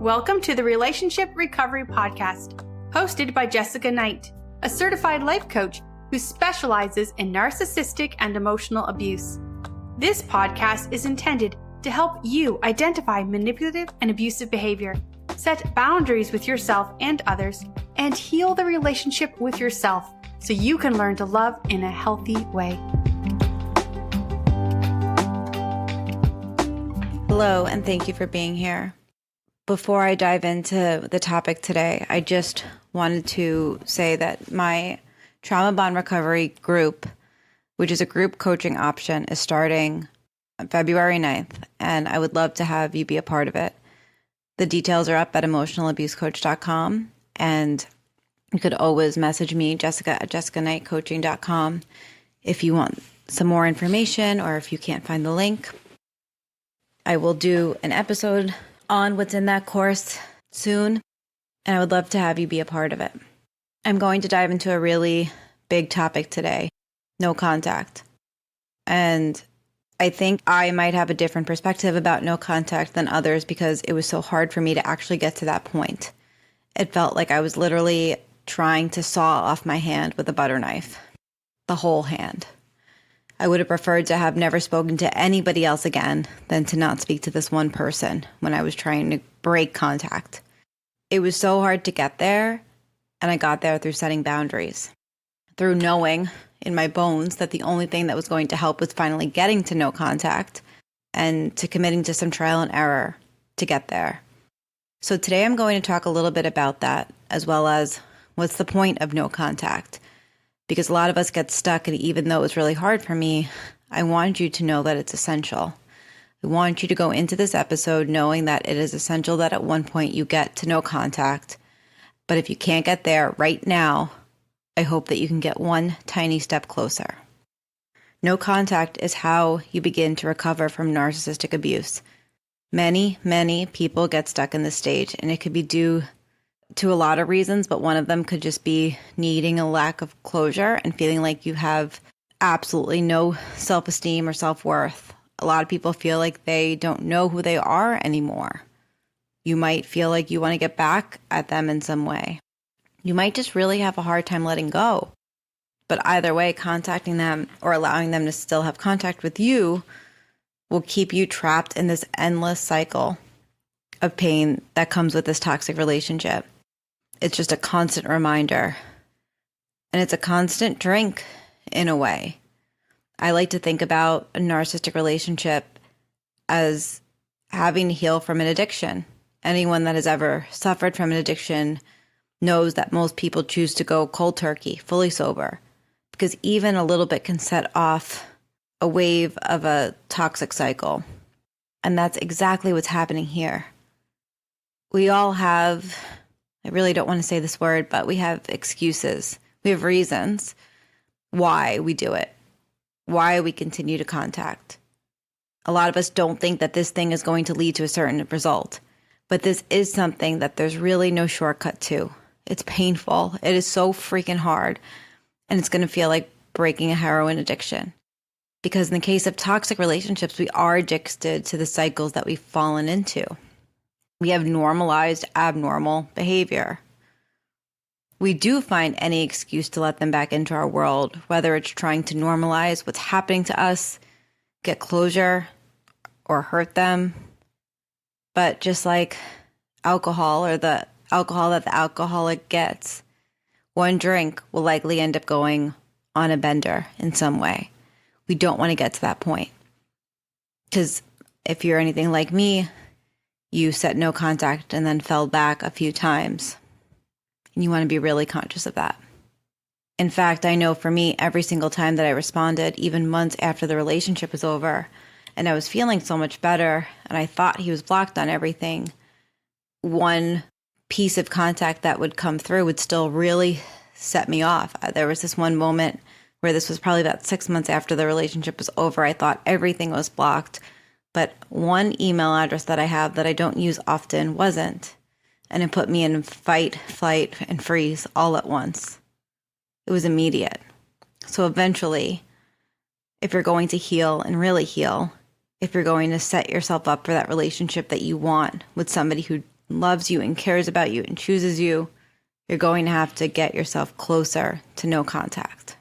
Welcome to the Relationship Recovery Podcast, hosted by Jessica Knight, a certified life coach who specializes in narcissistic and emotional abuse. This podcast is intended to help you identify manipulative and abusive behavior, set boundaries with yourself and others, and heal the relationship with yourself so you can learn to love in a healthy way. Hello, and thank you for being here. Before I dive into the topic today, I just wanted to say that my Trauma Bond Recovery group, which is a group coaching option, is starting on February 9th, and I would love to have you be a part of it. The details are up at emotionalabusecoach.com, and you could always message me, Jessica at jessicaknightcoaching.com, if you want some more information or if you can't find the link. I will do an episode on what's in that course soon, and I would love to have you be a part of it. I'm going to dive into a really big topic today, no contact. And I think I might have a different perspective about no contact than others because it was so hard for me to actually get to that point. It felt like I was literally trying to saw off my hand with a butter knife, the whole hand. I would have preferred to have never spoken to anybody else again than to not speak to this one person when I was trying to break contact. It was so hard to get there, and I got there through setting boundaries, through knowing in my bones that the only thing that was going to help was finally getting to no contact and to committing to some trial and error to get there. So today I'm going to talk a little bit about that, as well as what's the point of no contact. Because a lot of us get stuck, and even though it's really hard for me, I want you to know that it's essential. I want you to go into this episode knowing that it is essential that at one point you get to no contact. But if you can't get there right now, I hope that you can get one tiny step closer. No contact is how you begin to recover from narcissistic abuse. Many people get stuck in this stage, and it could be due to a lot of reasons, but one of them could just be needing a lack of closure and feeling like you have absolutely no self-esteem or self-worth. A lot of people feel like they don't know who they are anymore. You might feel like you want to get back at them in some way. You might just really have a hard time letting go. But either way, contacting them or allowing them to still have contact with you will keep you trapped in this endless cycle of pain that comes with this toxic relationship. It's just a constant reminder. And it's a constant drink in a way. I like to think about a narcissistic relationship as having to heal from an addiction. Anyone that has ever suffered from an addiction knows that most people choose to go cold turkey, fully sober, because even a little bit can set off a wave of a toxic cycle. And that's exactly what's happening here. We all have, I really don't want to say this word, but we have excuses. We have reasons why we do it, why we continue to contact. A lot of us don't think that this thing is going to lead to a certain result, but this is something that there's really no shortcut to. It's painful. It is so freaking hard, and it's going to feel like breaking a heroin addiction. Because in the case of toxic relationships, we are addicted to the cycles that we've fallen into. We have normalized abnormal behavior. We do find any excuse to let them back into our world, whether it's trying to normalize what's happening to us, get closure, or hurt them. But just like alcohol or the alcohol that the alcoholic gets, one drink will likely end up going on a bender in some way. We don't want to get to that point. Because if you're anything like me, you set no contact and then fell back a few times. And you want to be really conscious of that. In fact, I know for me, every single time that I responded, even months after the relationship was over, and I was feeling so much better, and I thought he was blocked on everything, one piece of contact that would come through would still really set me off. There was this one moment where this was probably about 6 months after the relationship was over. I thought everything was blocked. But one email address that I have that I don't use often wasn't. And it put me in fight, flight, and freeze all at once. It was immediate. So eventually, if you're going to heal and really heal, if you're going to set yourself up for that relationship that you want with somebody who loves you and cares about you and chooses you, you're going to have to get yourself closer to no contact.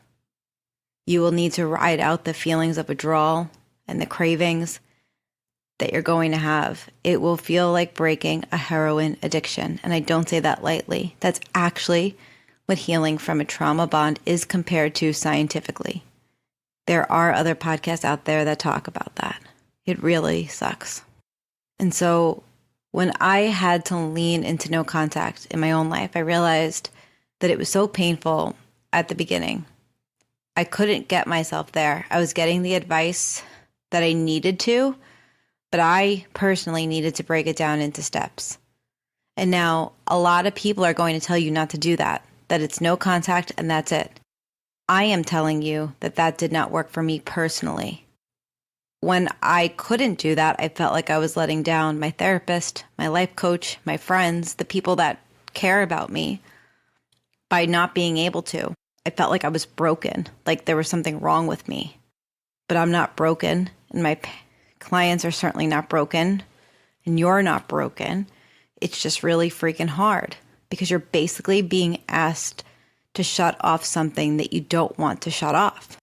You will need to ride out the feelings of withdrawal and the cravings that you're going to have. It will feel like breaking a heroin addiction. And I don't say that lightly. That's actually what healing from a trauma bond is compared to scientifically. There are other podcasts out there that talk about that. It really sucks. And so when I had to lean into no contact in my own life, I realized that it was so painful at the beginning. I couldn't get myself there. I was getting the advice that I needed to, but I personally needed to break it down into steps. And now a lot of people are going to tell you not to do that it's no contact and that's it. I am telling you that did not work for me personally. When I couldn't do that, I felt like I was letting down my therapist, my life coach, my friends, the people that care about me by not being able to. I felt like I was broken, like there was something wrong with me. But I'm not broken, and my clients are certainly not broken, and you're not broken. It's just really freaking hard because you're basically being asked to shut off something that you don't want to shut off.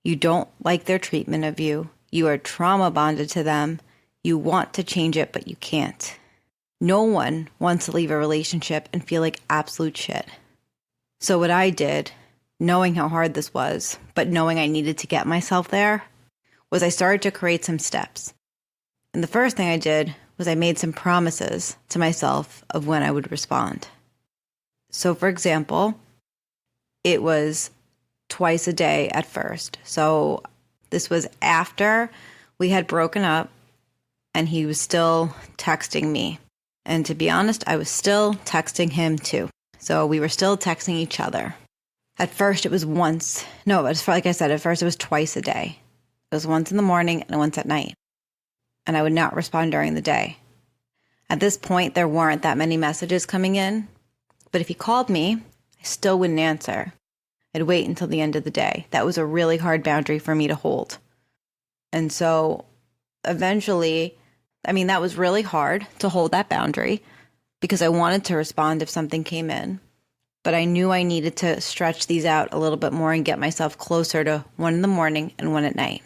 You don't like their treatment of you. You are trauma bonded to them. You want to change it, but you can't. No one wants to leave a relationship and feel like absolute shit. So what I did, knowing how hard this was, but knowing I needed to get myself there, was I started to create some steps. And the first thing I did was I made some promises to myself of when I would respond. So for example, it was twice a day at first. So this was after we had broken up and he was still texting me. And to be honest, I was still texting him too. So we were still texting each other. At first it was once. No, it's like I said, at first it was twice a day. It was once in the morning and once at night. And I would not respond during the day. At this point, there weren't that many messages coming in. But if he called me, I still wouldn't answer. I'd wait until the end of the day. That was a really hard boundary for me to hold. And so eventually, that was really hard to hold that boundary because I wanted to respond if something came in. But I knew I needed to stretch these out a little bit more and get myself closer to 1 in the morning and 1 at night.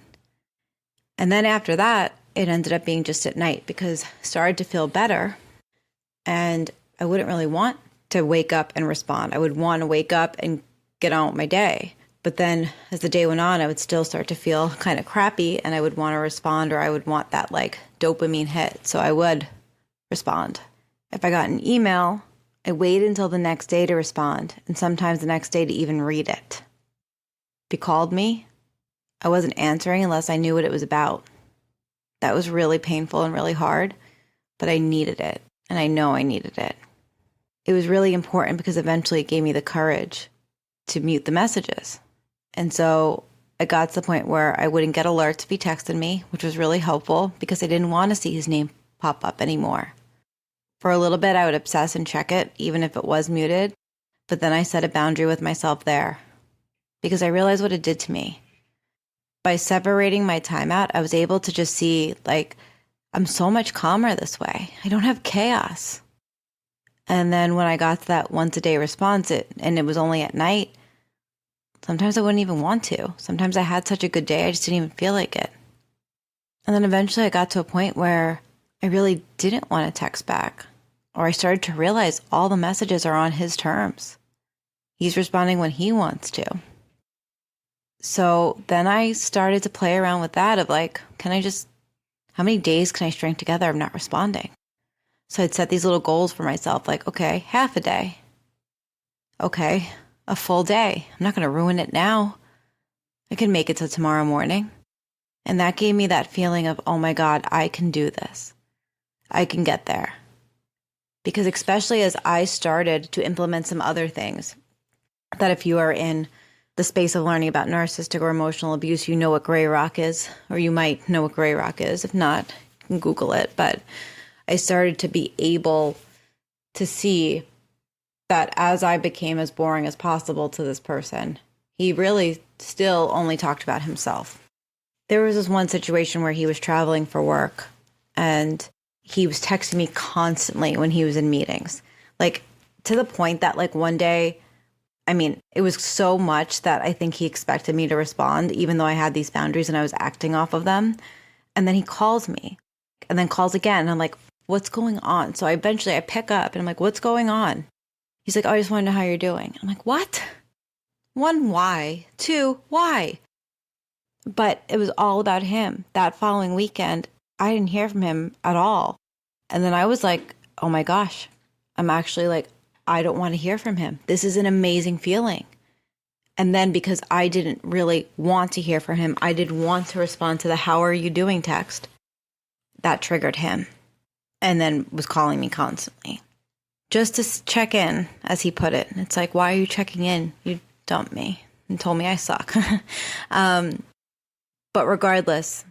And then after that, it ended up being just at night because I started to feel better and I wouldn't really want to wake up and respond. I would want to wake up and get on with my day. But then as the day went on, I would still start to feel kind of crappy and I would want to respond, or I would want that dopamine hit. So I would respond. If I got an email, I waited until the next day to respond, and sometimes the next day to even read it. If he called me, I wasn't answering unless I knew what it was about. That was really painful and really hard, but I needed it, and I know I needed it. It was really important because eventually it gave me the courage to mute the messages. And so I got to the point where I wouldn't get alerts if he texted me, which was really helpful because I didn't want to see his name pop up anymore. For a little bit, I would obsess and check it, even if it was muted. But then I set a boundary with myself there because I realized what it did to me. By separating my time out, I was able to just see, I'm so much calmer this way. I don't have chaos. And then when I got to that once a day response, and it was only at night, sometimes I wouldn't even want to. Sometimes I had such a good day, I just didn't even feel like it. And then eventually I got to a point where I really didn't want to text back, or I started to realize all the messages are on his terms. He's responding when he wants to. So then I started to play around with that of how many days can I string together of not responding? So I'd set these little goals for myself, okay, half a day. Okay, a full day. I'm not going to ruin it now. I can make it till tomorrow morning. And that gave me that feeling of, oh my God, I can do this. I can get there. Because especially as I started to implement some other things, that if you are in the space of learning about narcissistic or emotional abuse, you know what gray rock is, or you might know what gray rock is. If not, you can Google it. But I started to be able to see that as I became as boring as possible to this person, he really still only talked about himself. There was this one situation where he was traveling for work and he was texting me constantly when he was in meetings, like to the point that like one day, I mean, it was so much that I think he expected me to respond, even though I had these boundaries and I was acting off of them. And then he calls me and then calls again. And I'm like, what's going on? So eventually I pick up and I'm like, what's going on? He's like, oh, I just want to know how you're doing. I'm like, what? One, why? Two, why? But it was all about him. That following weekend, I didn't hear from him at all. And then I was like, oh my gosh, I'm actually like, I don't want to hear from him. This is an amazing feeling. And then because I didn't really want to hear from him, I didn't want to respond to the how are you doing text. That triggered him. And then was calling me constantly. Just to check in, as he put it. It's like, why are you checking in? You dumped me and told me I suck. But regardless,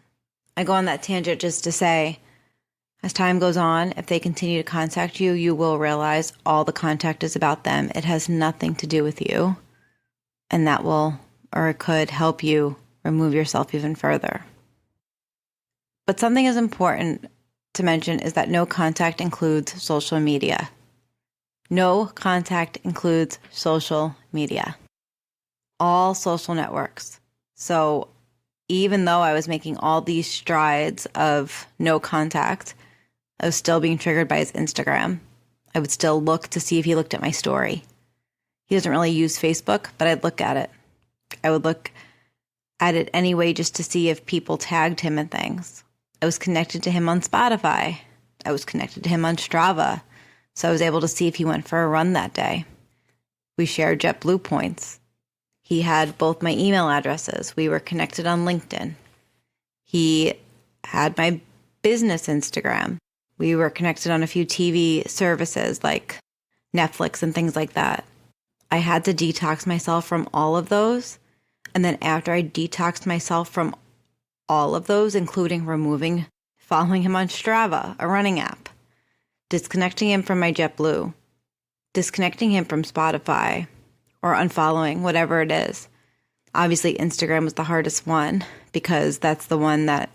I go on that tangent just to say, as time goes on, if they continue to contact you, you will realize all the contact is about them. It has nothing to do with you. And that will, or it could help you remove yourself even further. But something is important to mention is that no contact includes social media. No contact includes social media. All social networks. So even though I was making all these strides of no contact, I was still being triggered by his Instagram. I would still look to see if he looked at my story. He doesn't really use Facebook, but I'd look at it. I would look at it anyway just to see if people tagged him in things. I was connected to him on Spotify. I was connected to him on Strava. So I was able to see if he went for a run that day. We shared JetBlue points. He had both my email addresses. We were connected on LinkedIn. He had my business Instagram. We were connected on a few TV services like Netflix and things like that. I had to detox myself from all of those. And then after I detoxed myself from all of those, including following him on Strava, a running app, disconnecting him from my JetBlue, disconnecting him from Spotify, or unfollowing, whatever it is. Obviously, Instagram was the hardest one because that's the one that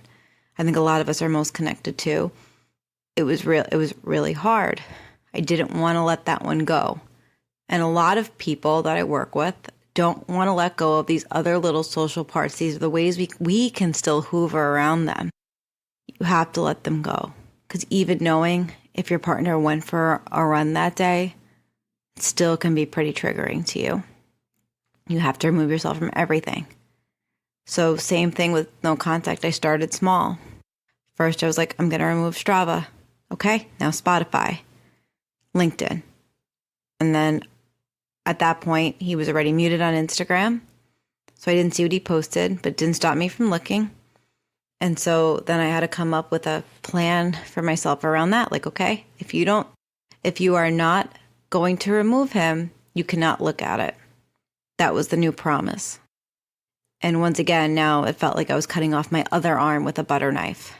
I think a lot of us are most connected to. It was really hard. I didn't want to let that one go. And a lot of people that I work with don't want to let go of these other little social parts. These are the ways we can still hoover around them. You have to let them go. Because even knowing if your partner went for a run that day, it still can be pretty triggering to you. You have to remove yourself from everything. So same thing with no contact. I started small. First, I was like, I'm going to remove Strava. Okay, now Spotify, LinkedIn. And then at that point, he was already muted on Instagram. So I didn't see what he posted, but it didn't stop me from looking. And so then I had to come up with a plan for myself around that. Like, okay, if you are not going to remove him, you cannot look at it. That was the new promise. And once again, now it felt like I was cutting off my other arm with a butter knife.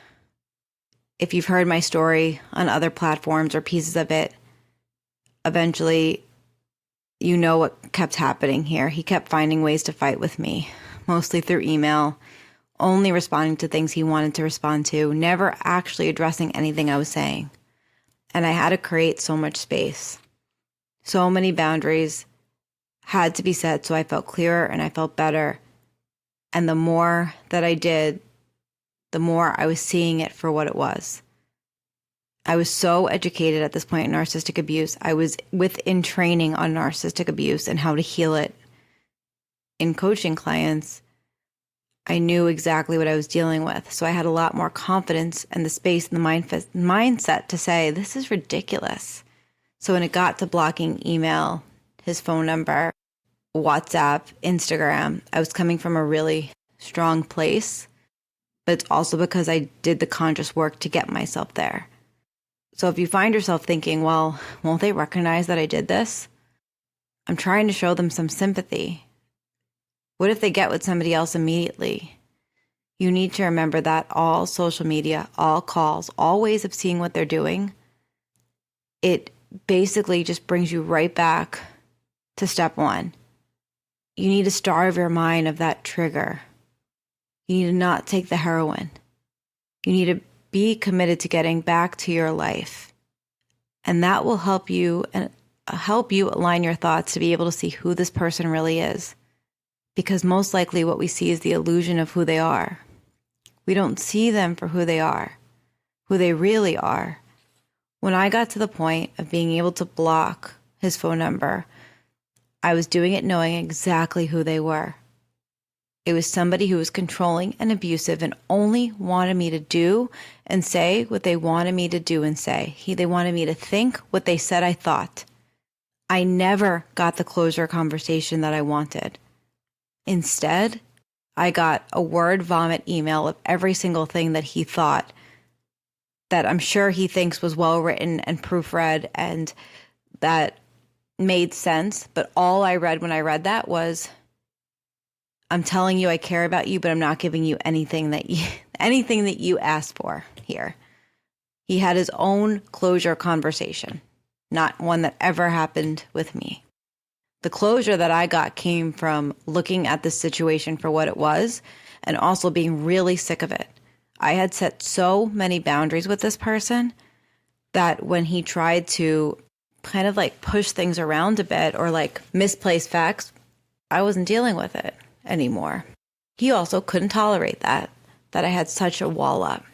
If you've heard my story on other platforms or pieces of it, eventually you know what kept happening here. He kept finding ways to fight with me, mostly through email, only responding to things he wanted to respond to, never actually addressing anything I was saying. And I had to create so much space. So many boundaries had to be set so I felt clearer and I felt better. And the more that I did, the more I was seeing it for what it was. I was so educated at this point in narcissistic abuse. I was within training on narcissistic abuse and how to heal it in coaching clients. I knew exactly what I was dealing with. So I had a lot more confidence and the space and the mindset to say, this is ridiculous. So when it got to blocking email, his phone number, WhatsApp, Instagram, I was coming from a really strong place. But it's also because I did the conscious work to get myself there. So if you find yourself thinking, well, won't they recognize that I did this? I'm trying to show them some sympathy. What if they get with somebody else immediately? You need to remember that all social media, all calls, all ways of seeing what they're doing, it basically just brings you right back to step one. You need to starve your mind of that trigger. You need to not take the heroin. You need to Be committed to getting back to your life. And that will help you align your thoughts to be able to see who this person really is. Because most likely what we see is the illusion of who they are. We don't see them for who they are, who they really are. When I got to the point of being able to block his phone number, I was doing it knowing exactly who they were. It was somebody who was controlling and abusive and only wanted me to do and say what they wanted me to do and say. They wanted me to think what they said I thought. I never got the closure conversation that I wanted. Instead, I got a word vomit email of every single thing that he thought that I'm sure he thinks was well written and proofread and that made sense. But all I read when I read that was, I'm telling you I care about you, but I'm not giving you anything that you asked for here. He had his own closure conversation, not one that ever happened with me. The closure that I got came from looking at the situation for what it was and also being really sick of it. I had set so many boundaries with this person that when he tried to kind of like push things around a bit or like misplace facts, I wasn't dealing with it anymore. He also couldn't tolerate that I had such a wall up.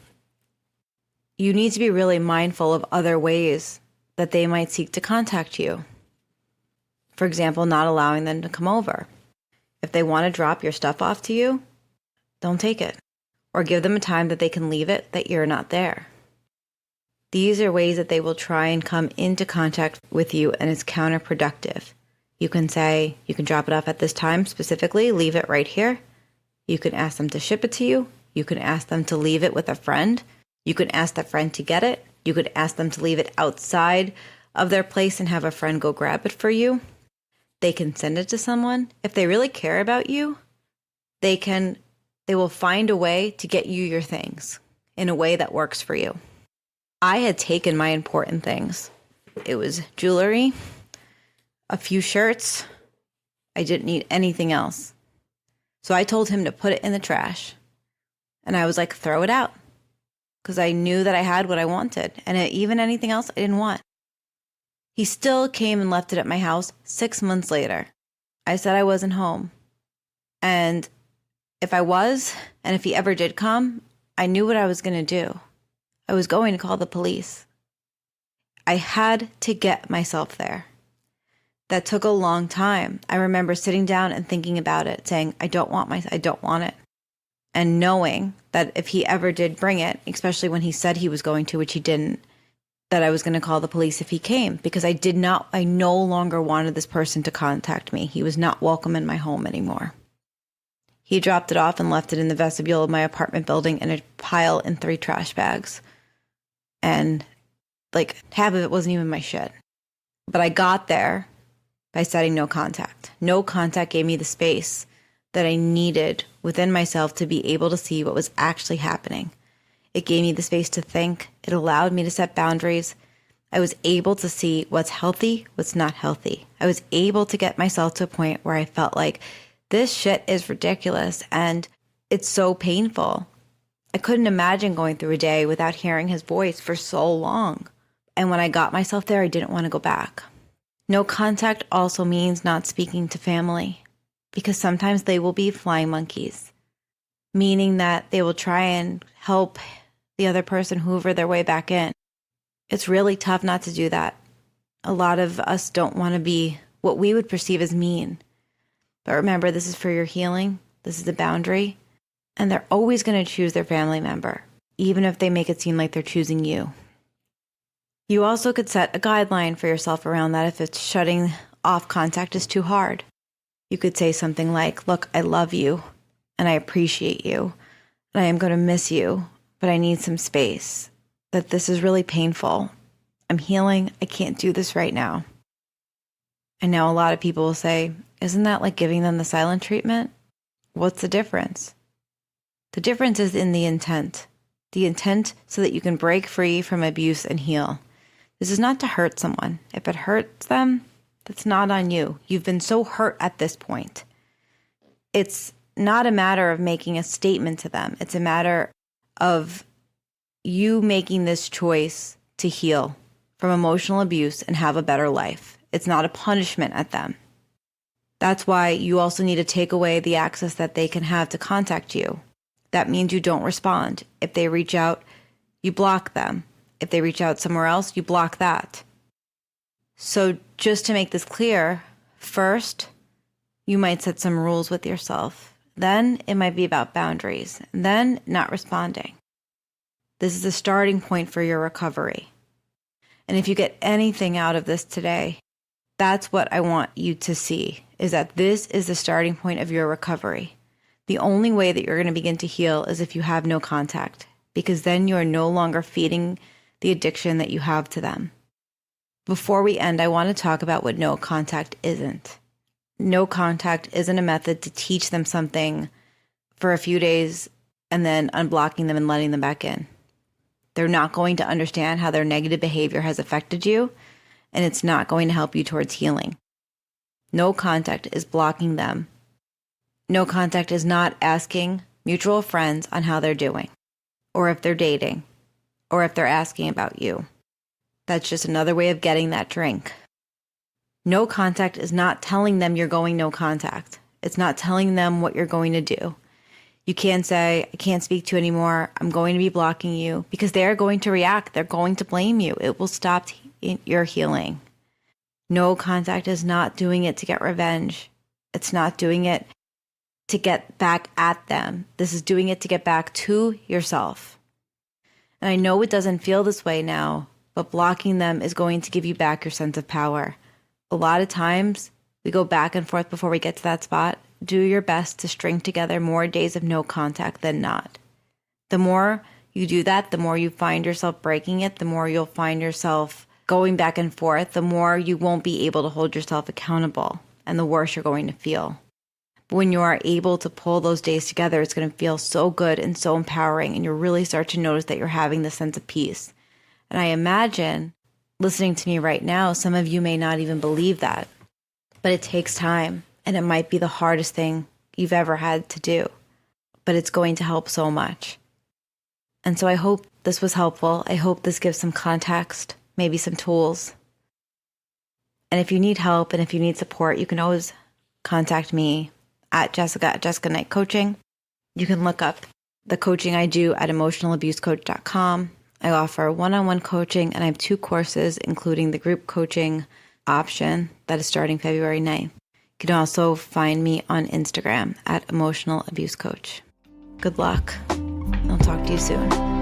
You need to be really mindful of other ways that they might seek to contact you. For example, not allowing them to come over. If they want to drop your stuff off to you, don't take it. Or give them a time that they can leave it that you're not there. These are ways that they will try and come into contact with you, and it's counterproductive. You can say, you can drop it off at this time specifically, leave it right here. You can ask them to ship it to you. You can ask them to leave it with a friend. You can ask that friend to get it. You could ask them to leave it outside of their place and have a friend go grab it for you. They can send it to someone. If they really care about you, they will find a way to get you your things in a way that works for you. I had taken my important things. It was jewelry, a few shirts. I didn't need anything else. So I told him to put it in the trash. And I was like, throw it out. Because I knew that I had what I wanted. And even anything else I didn't want. He still came and left it at my house 6 months later. I said I wasn't home. And if I was, and if he ever did come, I knew what I was going to do. I was going to call the police. I had to get myself there. That took a long time. I remember sitting down and thinking about it, saying, I don't want it. And knowing that if he ever did bring it, especially when he said he was going to, which he didn't, that I was going to call the police if he came, because I no longer wanted this person to contact me. He was not welcome in my home anymore. He dropped it off and left it in the vestibule of my apartment building in a pile in 3 trash bags. And like half of it wasn't even my shit. But I got there by setting no contact. No contact gave me the space that I needed within myself to be able to see what was actually happening. It gave me the space to think. It allowed me to set boundaries. I was able to see what's healthy, what's not healthy. I was able to get myself to a point where I felt like this shit is ridiculous and it's so painful. I couldn't imagine going through a day without hearing his voice for so long. And when I got myself there, I didn't want to go back. No contact also means not speaking to family, because sometimes they will be flying monkeys, meaning that they will try and help the other person hoover their way back in. It's really tough not to do that. A lot of us don't want to be what we would perceive as mean. But remember, this is for your healing. This is a boundary. And they're always going to choose their family member, even if they make it seem like they're choosing you. You also could set a guideline for yourself around that if it's shutting off contact is too hard. You could say something like, look, I love you and I appreciate you and I am going to miss you, but I need some space. That this is really painful. I'm healing. I can't do this right now. I know a lot of people will say, isn't that like giving them the silent treatment? What's the difference? The difference is in the intent. The intent so that you can break free from abuse and heal. This is not to hurt someone. If it hurts them, that's not on you. You've been so hurt at this point. It's not a matter of making a statement to them. It's a matter of you making this choice to heal from emotional abuse and have a better life. It's not a punishment at them. That's why you also need to take away the access that they can have to contact you. That means you don't respond. If they reach out, you block them. If they reach out somewhere else, you block that. So just to make this clear, first, you might set some rules with yourself. Then it might be about boundaries. Then not responding. This is the starting point for your recovery. And if you get anything out of this today, that's what I want you to see, is that this is the starting point of your recovery. The only way that you're going to begin to heal is if you have no contact, because then you are no longer feeding the addiction that you have to them. Before we end, I want to talk about what no contact isn't. No contact isn't a method to teach them something for a few days and then unblocking them and letting them back in. They're not going to understand how their negative behavior has affected you, and it's not going to help you towards healing. No contact is blocking them. No contact is not asking mutual friends on how they're doing, or if they're dating, or if they're asking about you. That's just another way of getting that drink. No contact is not telling them you're going no contact. It's not telling them what you're going to do. You can't say, I can't speak to you anymore. I'm going to be blocking you, because they're going to react. They're going to blame you. It will stop your healing. No contact is not doing it to get revenge. It's not doing it to get back at them. This is doing it to get back to yourself. And I know it doesn't feel this way now, but blocking them is going to give you back your sense of power. A lot of times we go back and forth before we get to that spot. Do your best to string together more days of no contact than not. The more you do that, the more you find yourself breaking it, the more you'll find yourself going back and forth, the more you won't be able to hold yourself accountable, and the worse you're going to feel. But when you are able to pull those days together, it's going to feel so good and so empowering, and you'll really start to notice that you're having this sense of peace. And I imagine, listening to me right now, some of you may not even believe that, but it takes time, and it might be the hardest thing you've ever had to do, but it's going to help so much. And so I hope this was helpful. I hope this gives some context, maybe some tools. And if you need help and if you need support, you can always contact me at Jessica Knight Coaching. You can look up the coaching I do at emotionalabusecoach.com. I offer one-on-one coaching, and I have 2 courses, including the group coaching option that is starting February 9th. You can also find me on Instagram at Emotional Abuse Coach. Good luck. I'll talk to you soon.